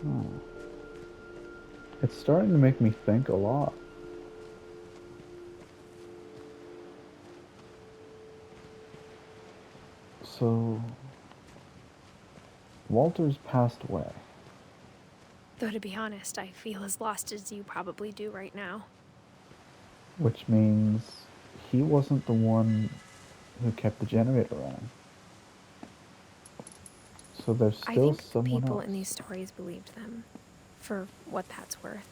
Hmm. It's starting to make me think a lot. So, Walter's passed away. Though to be honest, I feel as lost as you probably do right now. Which means he wasn't the one who kept the generator running. So there's I still think the someone people in else. these stories believed them, for what that's worth.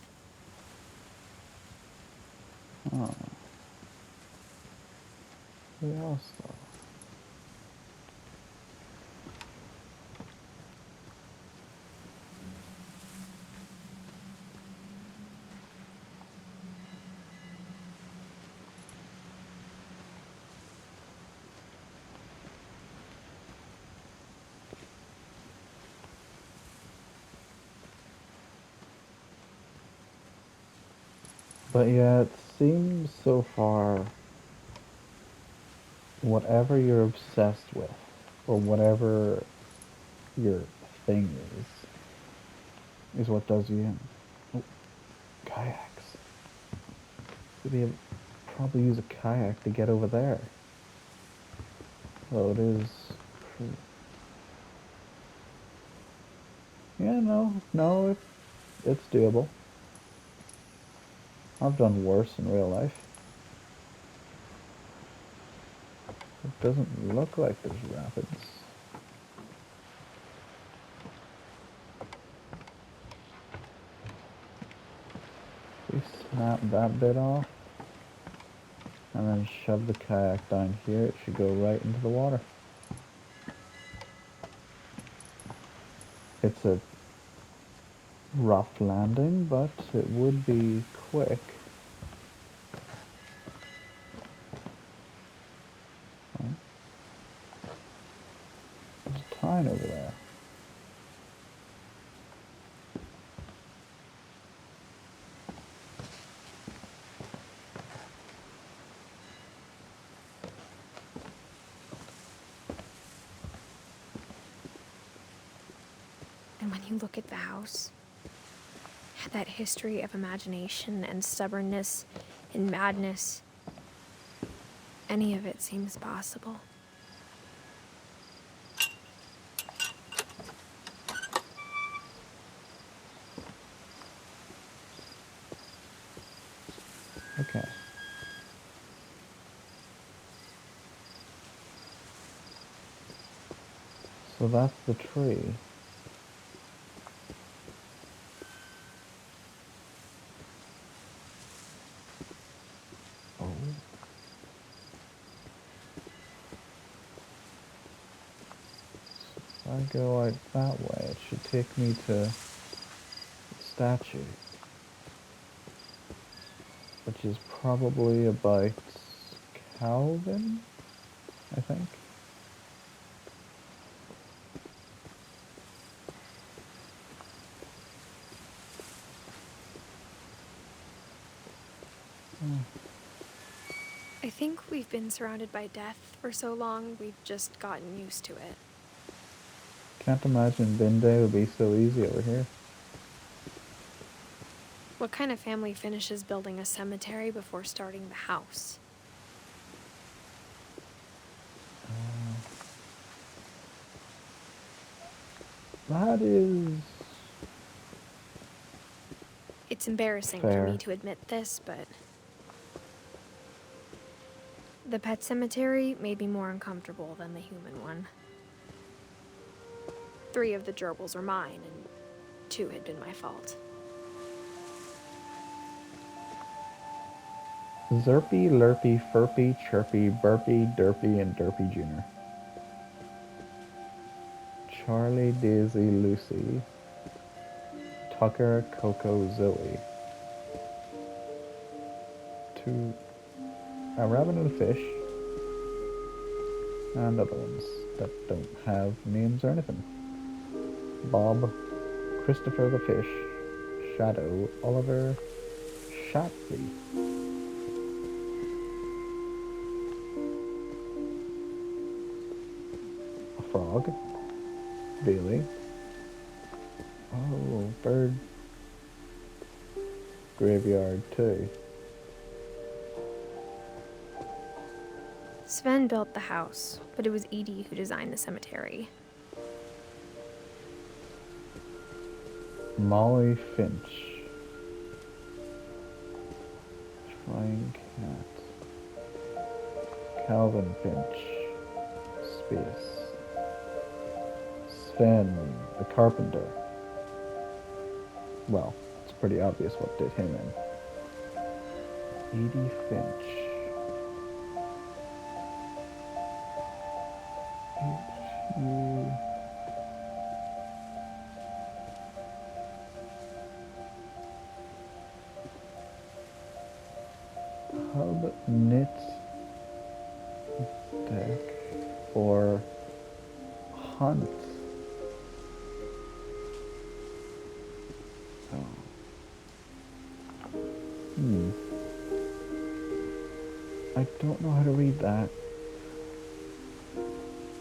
Oh, who else though? But yeah, it seems so far whatever you're obsessed with, or whatever your thing is what does you in. Oh, kayaks. You'll be able probably use a kayak to get over there. Though it is. Yeah, no, it's doable. I've done worse in real life. It doesn't look like there's rapids. We snap that bit off and then shove the kayak down here. It should go right into the water. It's a rough landing, but it would be quick. Oh, there's a tine over there. And when you look at the house, that history of imagination and stubbornness and madness, any of it seems possible. Okay. So that's the tree. Oh. If I go out that way, it should take me to the statue, which is probably about Calvin, I think. I think we've been surrounded by death for so long, we've just gotten used to it. Can't imagine Bin Day would be so easy over here. What kind of family finishes building a cemetery before starting the house? That is It's embarrassing for me fair. to admit this, but the pet cemetery may be more uncomfortable than the human one. 3 of the gerbils were mine, and 2 had been my fault. Zerpy, Lurpy, Furpy, Chirpy, Burpy, Derpy, and Derpy Jr. Charlie, Daisy, Lucy, Tucker, Coco, Zoe. 2, a rabbit and a fish, and other ones that don't have names or anything. Bob, Christopher the fish, Shadow, Oliver, Shatley, a frog, Bailey, Oh, bird graveyard too. Sven built the house, but it was Edie who designed the cemetery. Molly Finch. Flying cat. Calvin Finch. Space. Sven, the carpenter. Well, it's pretty obvious what did him in. Edith Finch. H-U... Hub knit deck or hunt. Oh. I don't know how to read that.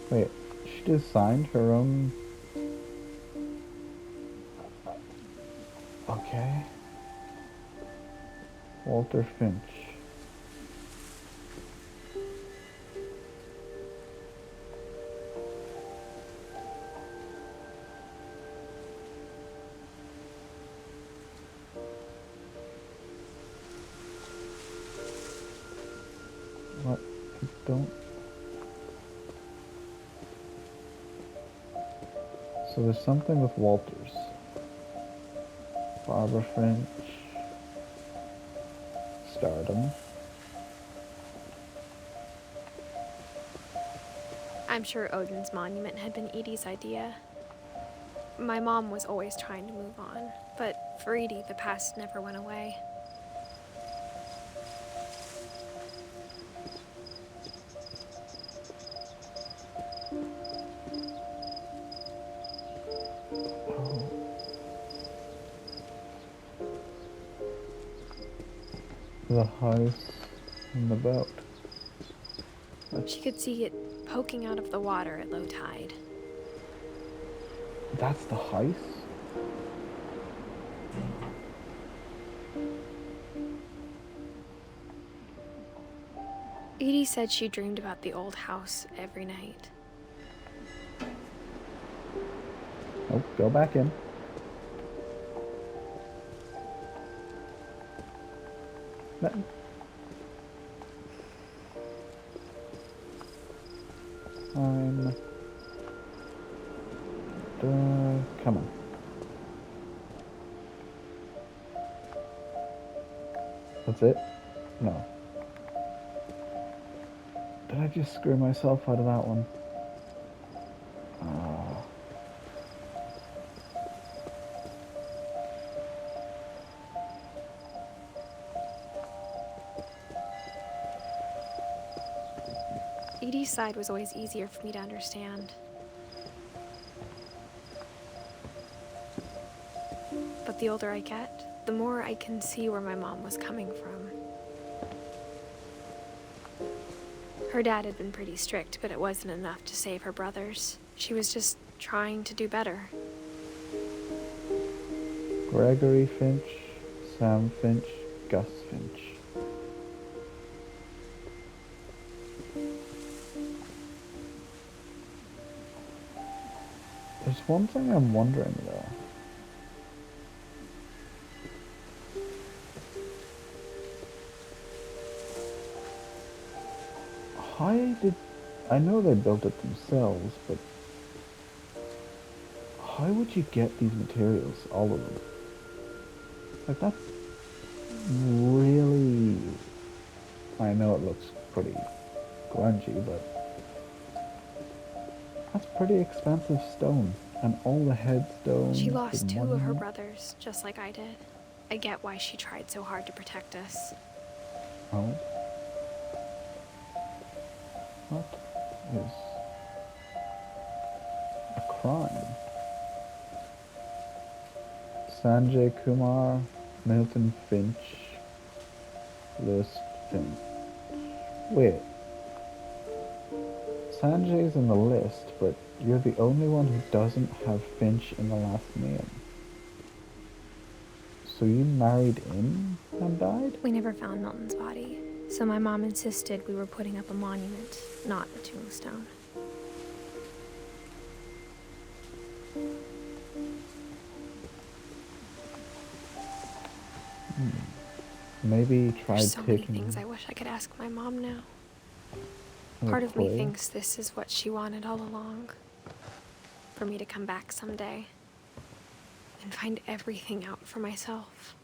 Wait, she designed her own. Okay. Walter Finch. What? I don't. So there's something with Walters. Barbara Finch. Stardom. I'm sure Odin's monument had been Edie's idea. My mom was always trying to move on, but for Edie, the past never went away. Oh. The house and the boat. She could see it poking out of the water at low tide. That's the house? Edie said she dreamed about the old house every night. Oh, go back in. I'm... come on. That's it? No. Did I just screw myself out of that one? Edie's side was always easier for me to understand. But the older I get, the more I can see where my mom was coming from. Her dad had been pretty strict, but it wasn't enough to save her brothers. She was just trying to do better. Gregory Finch, Sam Finch, Gus Finch. There's one thing I'm wondering though. How did... I know they built it themselves, but how would you get these materials, all of them? Like, that's really... I know it looks pretty grungy, but that's pretty expensive stone. And all the headstones... She lost the 2 of her monument. brothers, just like I did. I get why she tried so hard to protect us. Oh. What is a crime? Sanjay Kumar, Milton Finch, Lewis Finch. Wait. Sanjay's in the list, but you're the only one who doesn't have Finch in the last name. So you married in and died? We never found Milton's body, so my mom insisted we were putting up a monument, not a tombstone. Maybe you There's tried so many taking things I wish I could ask my mom now. a Part of me prayer? thinks this is what she wanted all along. For me to come back someday and find everything out for myself.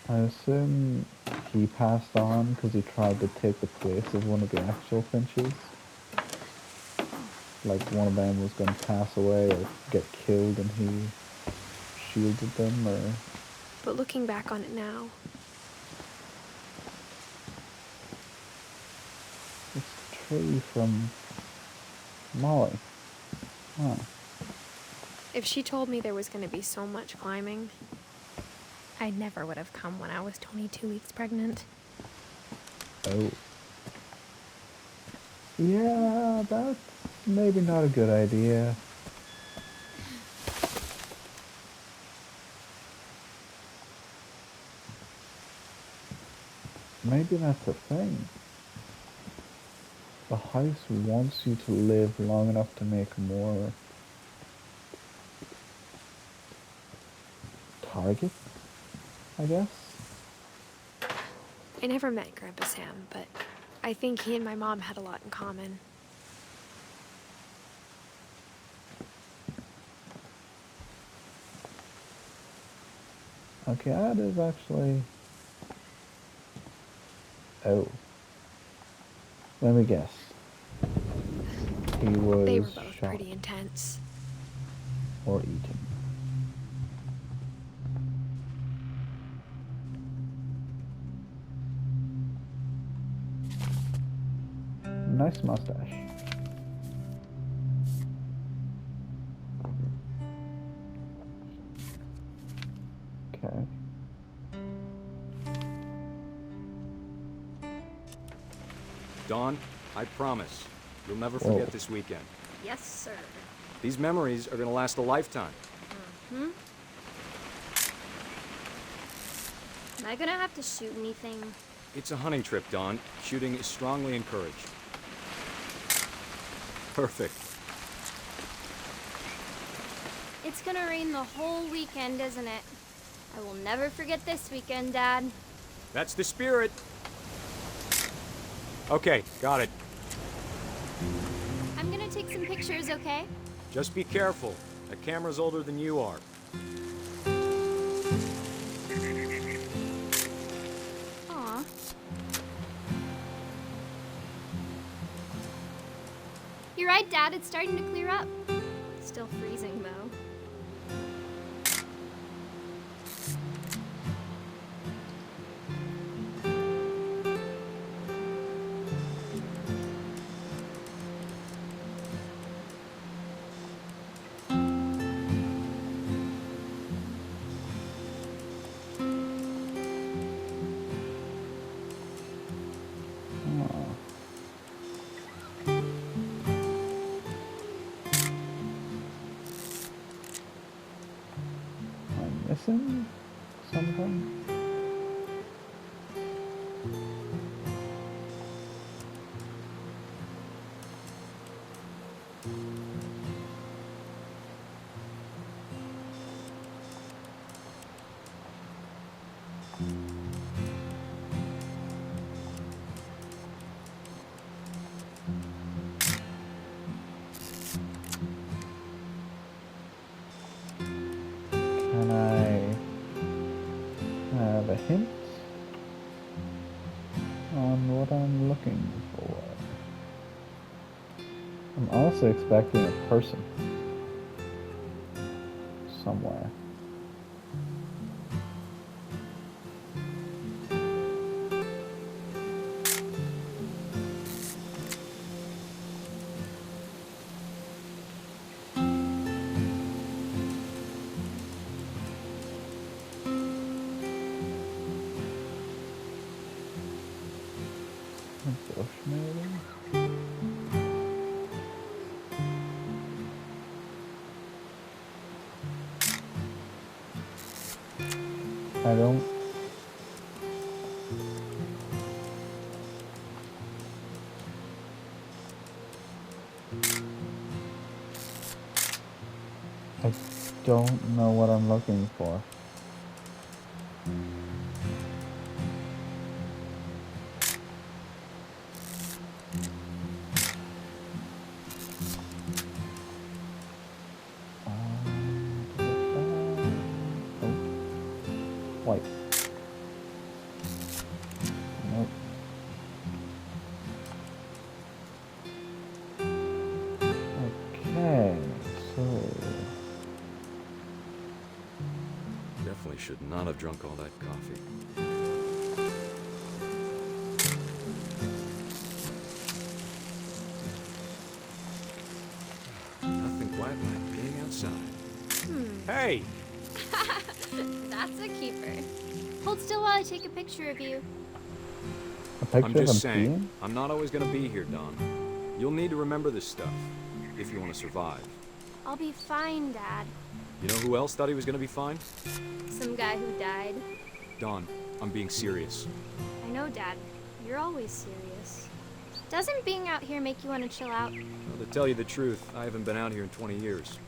I assume he passed on because he tried to take the place of one of the actual Finches. Like one of them was going to pass away or get killed and he shielded them, or... But looking back on it now, It's a tree from Molly. Huh. if she told me there was going to be so much climbing, I never would have come when I was 22 weeks pregnant. Oh. Yeah, that's maybe not a good idea. Maybe that's the thing. The house wants you to live long enough to make more targets, I guess. I never met Grandpa Sam, but I think he and my mom had a lot in common. Okay, that is actually... Oh. Let me guess. He was They were both shot pretty intense. or eaten. Nice mustache. Okay. Dawn, I promise, you'll never Whoa. forget this weekend. Yes, sir. These memories are gonna last a lifetime. Am I gonna have to shoot anything? It's a hunting trip, Dawn. Shooting is strongly encouraged. Perfect. It's gonna rain the whole weekend, isn't it? I will never forget this weekend, Dad. That's the spirit. Okay, got it. I'm gonna take some pictures, okay? Just be careful. That camera's older than you are. Aw. You're right, Dad. It's starting to clear up. Still freezing, though. Oh. I'm missing something? Can I have a hint on what I'm looking for? I'm also expecting a person somewhere. A bush, maybe? I don't. I don't know what I'm looking for. Oh, white. Nope. Okay, so Definitely should not have drunk all that coffee. Nothing quite like being outside. Hey! That's a keeper. Hold still while I take a picture of you. a picture I'm of just him saying, peeing? I'm not always gonna be here, Don. You'll need to remember this stuff, if you want to survive. I'll be fine, Dad. You know who else thought he was gonna be fine? Some guy who died. Don, I'm being serious. I know, Dad. You're always serious. Doesn't being out here make you want to chill out? Well, to tell you the truth, I haven't been out here in 20 years.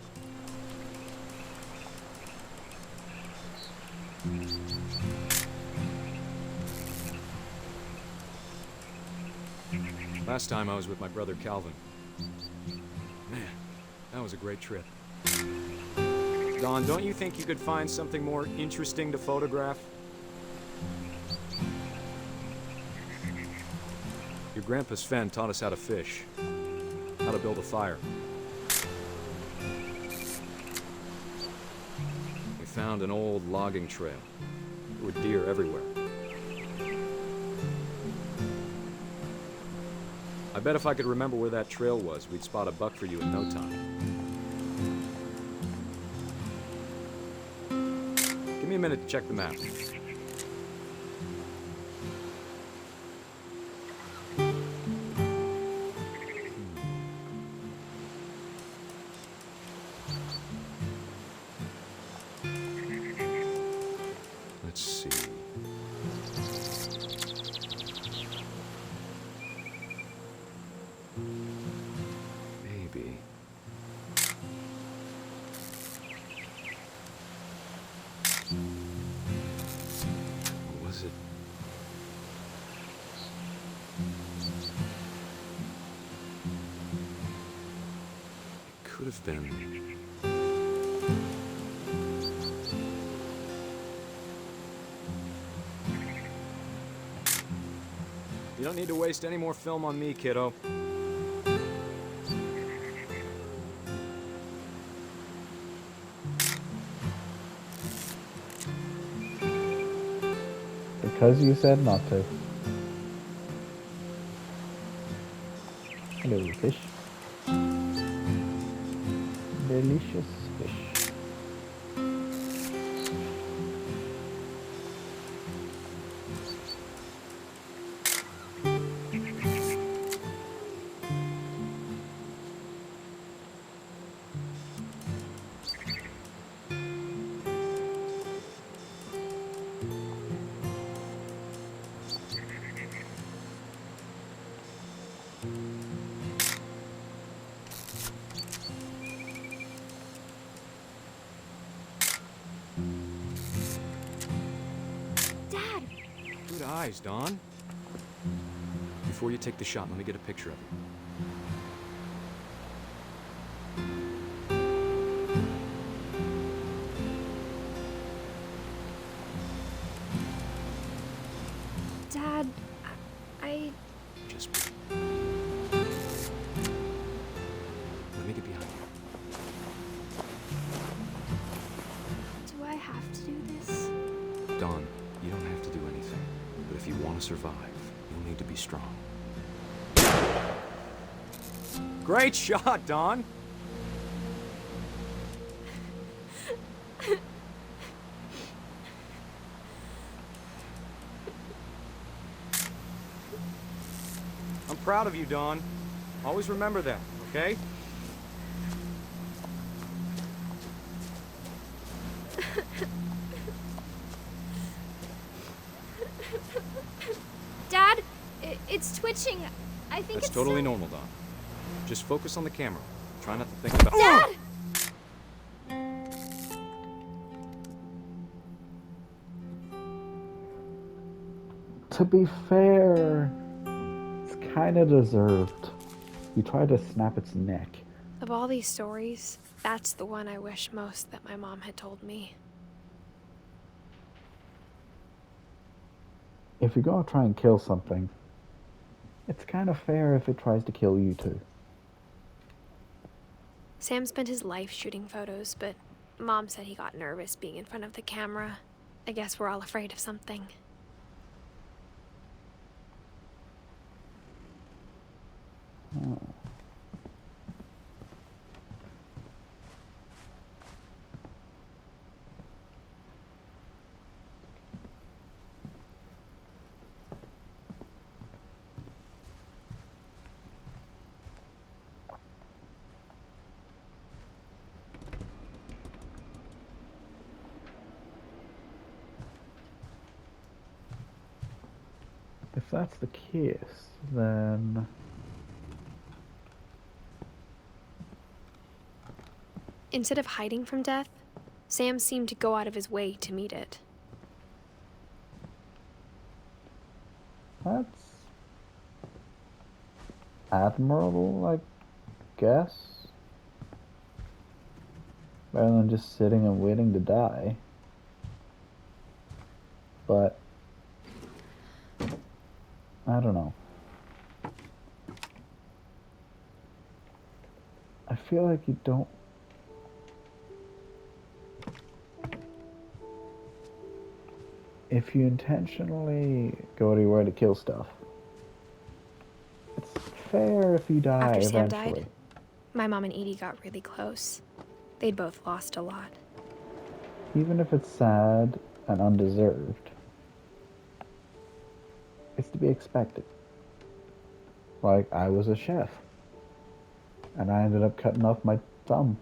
Last time I was with my brother Calvin. Man, that was a great trip. Don, don't you think you could find something more interesting to photograph? Your grandpa Sven taught us how to fish, how to build a fire. We found an old logging trail. There were deer everywhere. I bet if I could remember where that trail was, we'd spot a buck for you in no time. Give me a minute to check the map. Let's see. Maybe. Or was it? It could have been. You don't need to waste any more film on me, kiddo. Because you said not to. Hello, fish. Delicious fish. Dad! Good eyes, Don. Before you take the shot, let me get a picture of you. Dad, I... Just let me get behind you. do I have to do this? Don, you don't have to do anything. But if you want to survive, you'll need to be strong. Great shot, Don! I'm proud of you, Don. Always remember that, okay? Dad, it's twitching. I think That's it's totally still... normal, Don. Just focus on the camera. Try not to think about... Dad! To be fair, it's kind of deserved. You tried to snap its neck. Of all these stories, that's the one I wish most that my mom had told me. If you're gonna try and kill something, it's kind of fair if it tries to kill you too. Sam spent his life shooting photos, but Mom said he got nervous being in front of the camera. I guess we're all afraid of something. If that's the case, then... Instead of hiding from death, Sam seemed to go out of his way to meet it. That's admirable, I guess. Rather than just sitting and waiting to die. But I don't know. I feel like you don't... If you intentionally go to your way to kill stuff, it's fair if you die After Sam eventually. died, my mom and Edie got really close. They'd both lost a lot. Even if it's sad and undeserved, it's to be expected. Like, I was a chef, and I ended up cutting off my thumb.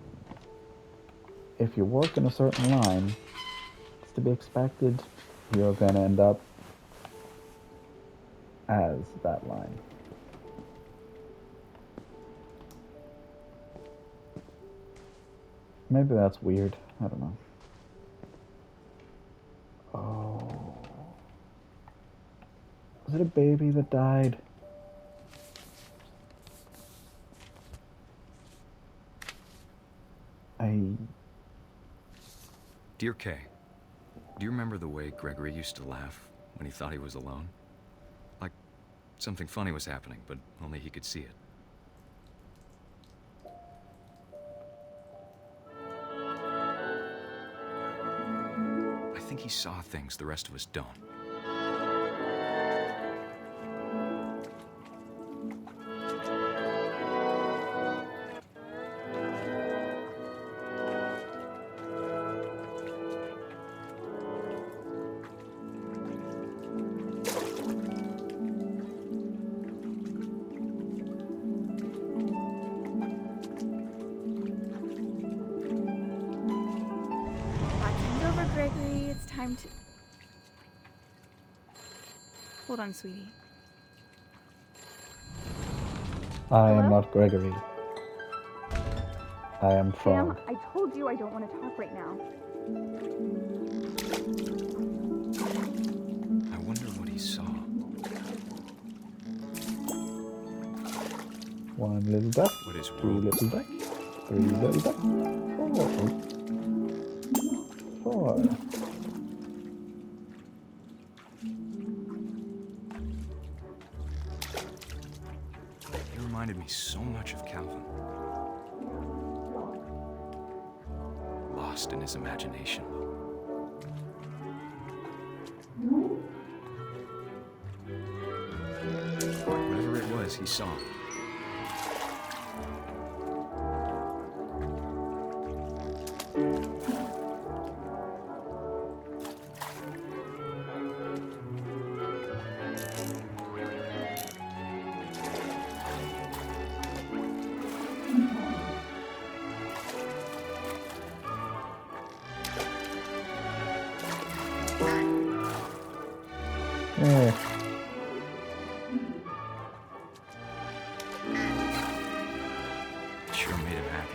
If you work in a certain line, it's to be expected you're going to end up as that line. Maybe that's weird. I don't know. Oh. Was it a baby that died? Dear Kay, do you remember the way Gregory used to laugh when he thought he was alone? Like something funny was happening, but only he could see it. I think he saw things the rest of us don't. Watching's over, Gregory. It's time to... Hold on, sweetie. I am Hello? not Gregory. I am Sam, Frog. I told you I don't want to talk right now. I wonder what he saw. One little duck, What is two world was little like. duck, three little duck, four. He reminded me so much of Calvin. Lost in his imagination. Whatever it was, he saw. Yeah. sure made him happy.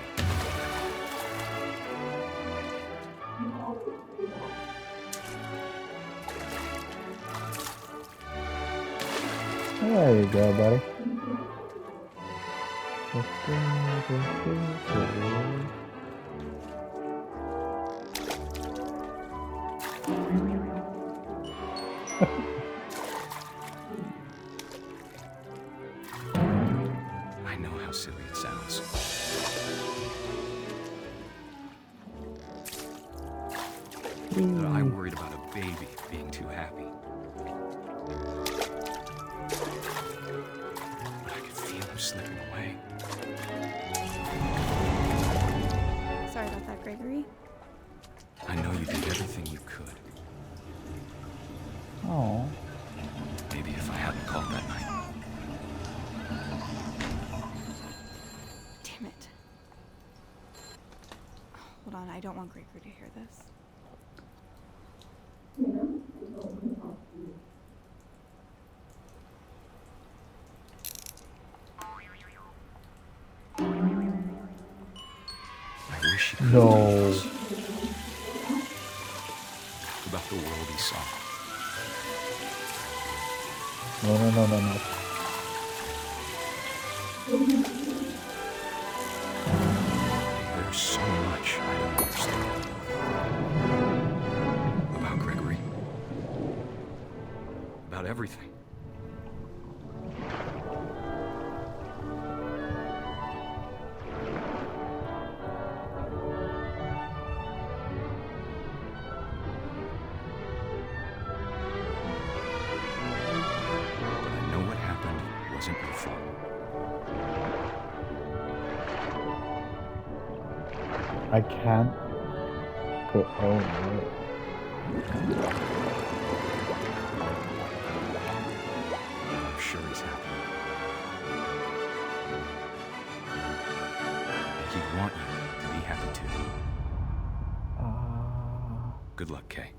There you go, buddy. I know how silly it sounds. But I worried about a baby being too happy. But I could feel him slipping away. Sorry about that, Gregory. I know you did everything you could. Oh. Maybe if I hadn't called that night. Damn it. Hold on, I don't want Gregory to hear this. I wish he could No. have told us about the world he saw. No, no, no, no, no. There's so much I don't understand. About Gregory. About everything. But I know what happened wasn't your fault. I can't go. Oh, no. I'm sure he's happy. And he'd want you to be happy too. Good luck, Kay.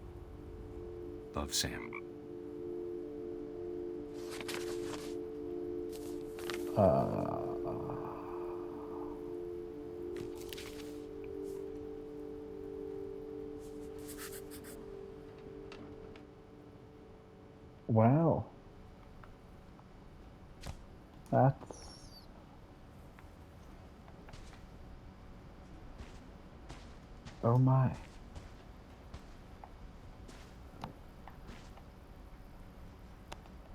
Love, Sam. Wow. That's... Oh my.